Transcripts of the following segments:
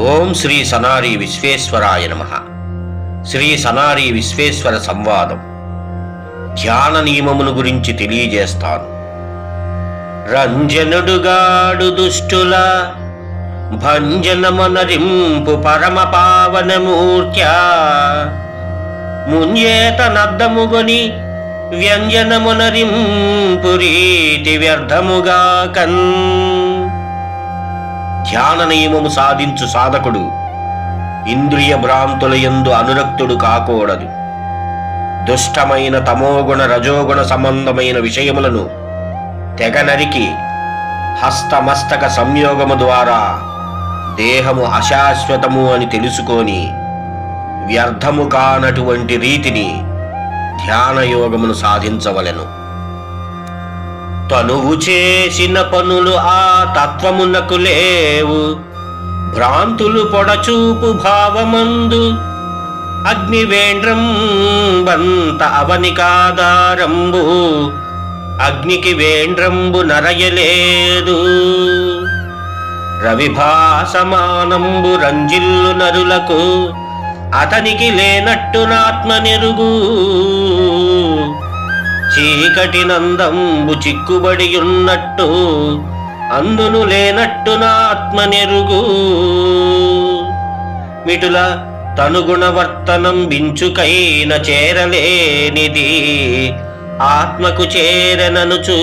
ఓం శ్రీ సనారి విశ్వేశ్వరాయ నమః. శ్రీ సనారి విశ్వేశ్వర సంవాదం ధ్యాన నియమమును గురించి తెలియజేస్తాను. రంజనుడుగాడు దుష్టుల భంజనమనరింపు పరమ పావనమూర్త్యా ముంజేత నద్దముగొని వ్యంజనమునరింపు రీతి వ్యర్థముగా కన్. ధ్యాన నియమము సాధించు సాధకుడు ఇంద్రియ భ్రాంతుల యందు అనురక్తుడు కాకూడదు. దుష్టమైన తమోగుణ రజోగుణ సంబంధమైన విషయములను తెగనరికి హస్తమస్తక సంయోగము ద్వారా దేహము అశాశ్వతము అని తెలుసుకొని వ్యర్థము కానటువంటి రీతిని ధ్యానయోగమును సాధించవలెను. తనువు చేసిన పనులు ఆ తత్వమునకు లేవు, భ్రాంతులు పొడచూపు భావమందు అగ్నివేంద్రం బంత అవనికాదారంబు అగ్నికి వేంద్రంబు నరయలేదు. రవిభాసమానంబు రంజిల్లు నరులకు అతనికి లేనట్టునాత్మ నెరుగు. చీకటి నందంబు చిక్కుబడి ఉన్నట్టు అందును లేనట్టునాత్మ నెరుగు. మిటుల తనుగుణవర్తనం బించుకైన చేరలేనిది ఆత్మకు చేరననుచు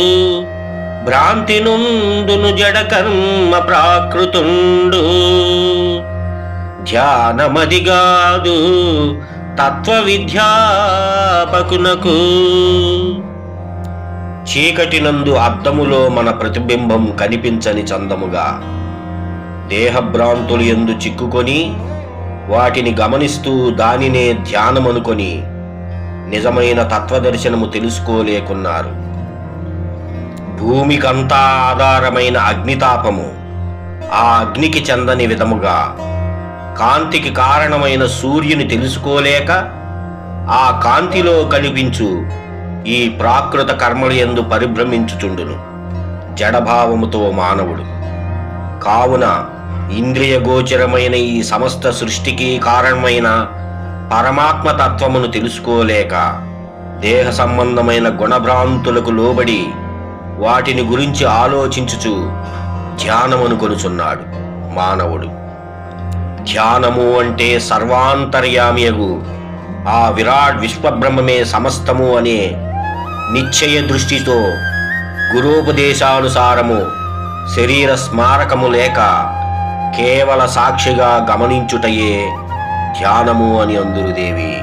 భ్రాంతి నుండును జడకర్మ ప్రాకృతుండు. ధ్యానమదిగాదు తత్వ విద్యాపకునకు. చీకటినందు అద్దములో మన ప్రతిబింబం కనిపించని చందముగా దేహభ్రాంతులు యందు చిక్కుకొని వాటిని గమనిస్తూ దానినే ధ్యానమనుకొని నిజమైన తత్వదర్శనము తెలుసుకోలేకున్నారు. భూమికంతా ఆధారమైన అగ్నితాపము ఆ అగ్నికి చెందని విధముగా కాంతికి కారణమైన సూర్యుని తెలుసుకోలేక ఆ కాంతిలో కనిపించు ఈ ప్రాకృత కర్మల యందు పరిభ్రమించుచుండును జడభావముతో మానవుడు. కావున ఇంద్రియ గోచరమైన ఈ సమస్త సృష్టికి కారణమైన పరమాత్మ తత్వమును తెలుసుకోలేక దేహ సంబంధమైన గుణభ్రాంతులకు లోబడి వాటిని గురించి ఆలోచించుచు ధ్యానమనుకొనుచున్నాడు మానవుడు. ధ్యానము అంటే సర్వాంతర్యామియగు ఆ విరాట్ విశ్వబ్రహ్మమే సమస్తము అనే నిశ్చయ దృష్టితో గురోపదేశానుసారము శరీర స్మారకము లేక కేవల సాక్షిగా గమనించుటయే ధ్యానము అని అందురు దేవి.